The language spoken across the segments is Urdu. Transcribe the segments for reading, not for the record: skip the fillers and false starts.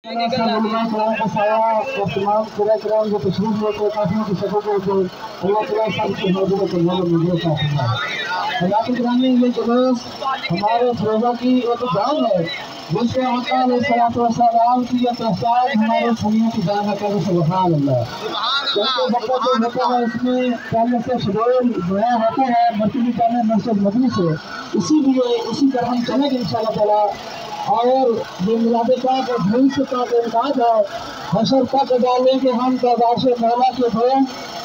اللہ تعالیٰ سب کی حضرت حضرات گرامی، یہ جلوس ہمارے فروزہ کی ایک جان ہے جس کے آقا علیہ السلام کی یہ پہچان ہمارے سنیوں کی جان ہے۔ کہ سبحان اللہ، کیونکہ وقت جو ہوتا ہے اس میں پہلے سے شڈول بنایا ہوتا ہے مرکزی جامع مسجد مدنی سے، اسی لیے اسی طرح ہم چلیں گے انشاءاللہ تعالیٰ۔ اور یہ میلاد پاک اور دھول سے پاک امداد ہے، حشر تک ڈالیں گے ہم پیدائش مولا کے دھوئیں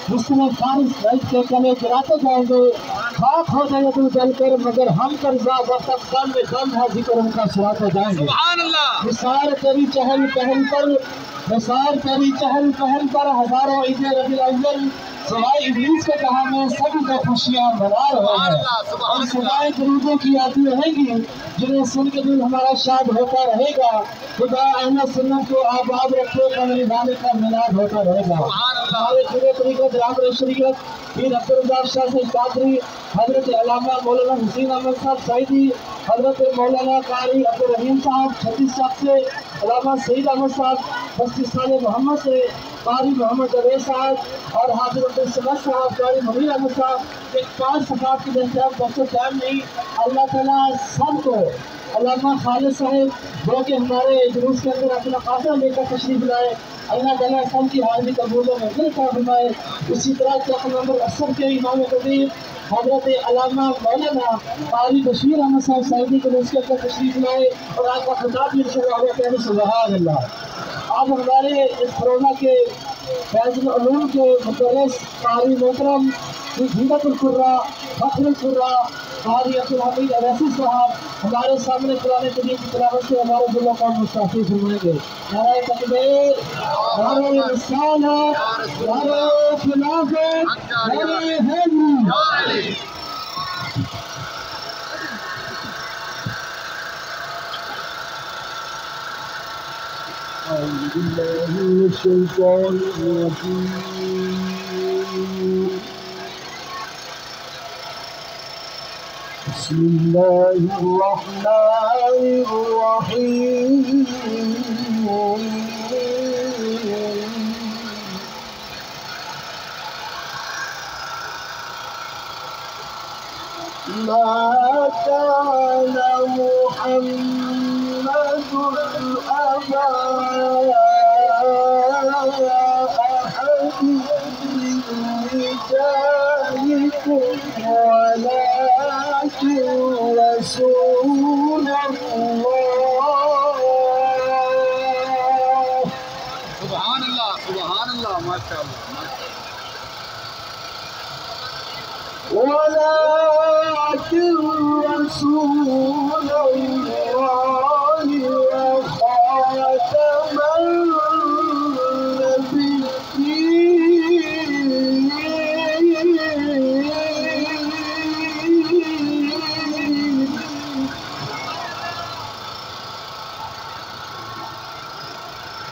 جس میں فارغ بیٹھ کے کلے گراتے جائیں گے، خاک ہو جائے تو جل کر مگر ہم پر وقت کم میں کم ہے ذکر ان کا سراتے جائیں گے۔ نثار تیری چہل پہل پر، نثار تیری چہل پہل پر ہزاروں عید ربیع الاول سوائے ابلیس کے کہا میں سب کو خوشیاں منا رہے ہیں، اور سوائے درودوں کی آتی رہے گی جنہیں سن کے دل ہمارا شاد ہوتا رہے گا۔ خدا اہل سنت کو آباد رکھے، قمر والے کا میلاد ہوتا رہے گا۔ ہمارے پورے طریقے جناب شریعت پیر عبدالرزاق شاہ سے قادری، حضرت علامہ مولانا حسین احمد صاحب سعیدی، حضرت مولانا قاری عبدالرحیم صاحب چھتیس صاحب سے، علامہ سعید احمد صاحب بستی صالح محمد سے، قاری محمد جاوید صاحب اور حاضر عبدالصمد صاحب، قاری منیر احمد صاحب، ایک 5 صفحات کی دستیاب بچوں ٹائم نہیں۔ اللہ تعالیٰ سب کو علامہ خالد صاحب جو کہ ہمارے جلوس کے اندر اپنا قافلہ لے کر تشریف لائے، اللہ تعالیٰ سب کی حاضری قبول و منظور فرمائے۔ اسی طرح چک نمبر 80 کے امام خطیب حضرت علامہ مولانا قاری بشیر احمد صاحب سعیدی جلوس کے اندر تشریف لائے اور آپ کا خطاب بھی سبحان اللہ۔ اب ہمارے اس فروزہ کے فیض العلوم کے مدرس قاری محترم حکمت القرہ فخر القرہ قاری عبدالحمید اویسی صاحب ہمارے سامنے قرآن کریم کی تلاوت سے ہمارے دلوں کا مستعفی فرمائیں گے۔ نعرہ تکبیر، نعرہ رسالت، نعرہ خلافت، نعرہ حیدری۔ أعوذ بالله من الشيطان الرجيم، بسم الله الرحمن الرحيم، ما كان محمد أبا أحد من رجالكم ولكن رسول الله۔ سبحان اللہ، سبحان اللہ، ماشاء اللہ۔ ولكن رسول الله وخاتم النبيين،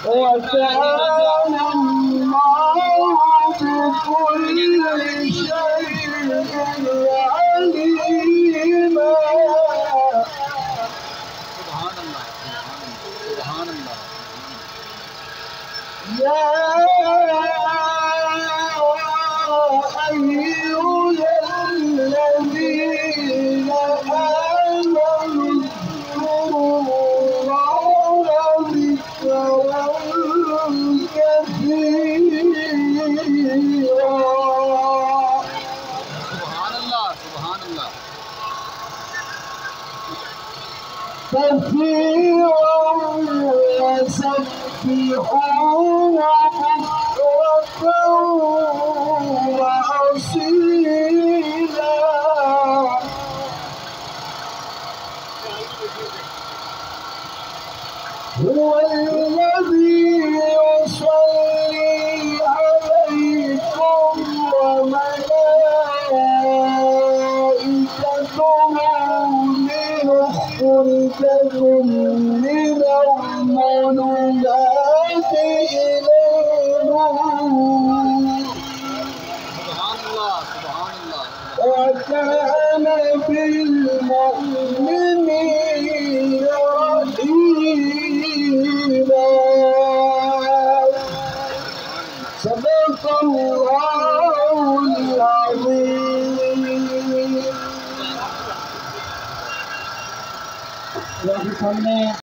وكان الله بكل شيء عليما۔ سبحان اللہ، سبحان اللہ۔ يا أيها الذين آمنوا اذكروا الله ذكرا كثيرا۔ سبحان اللہ، سبحان اللہ۔ كثيرا وسبحوه بكرة وأصيلا۔ هو الذي يصلي عليكم وملائكته ليخرجكم من الظلمات إلى النور، سبحان اللہ، سبحان اللہ۔ وكان بالمؤمنين رحيما۔ صدق اللہ العظیم۔ سامنے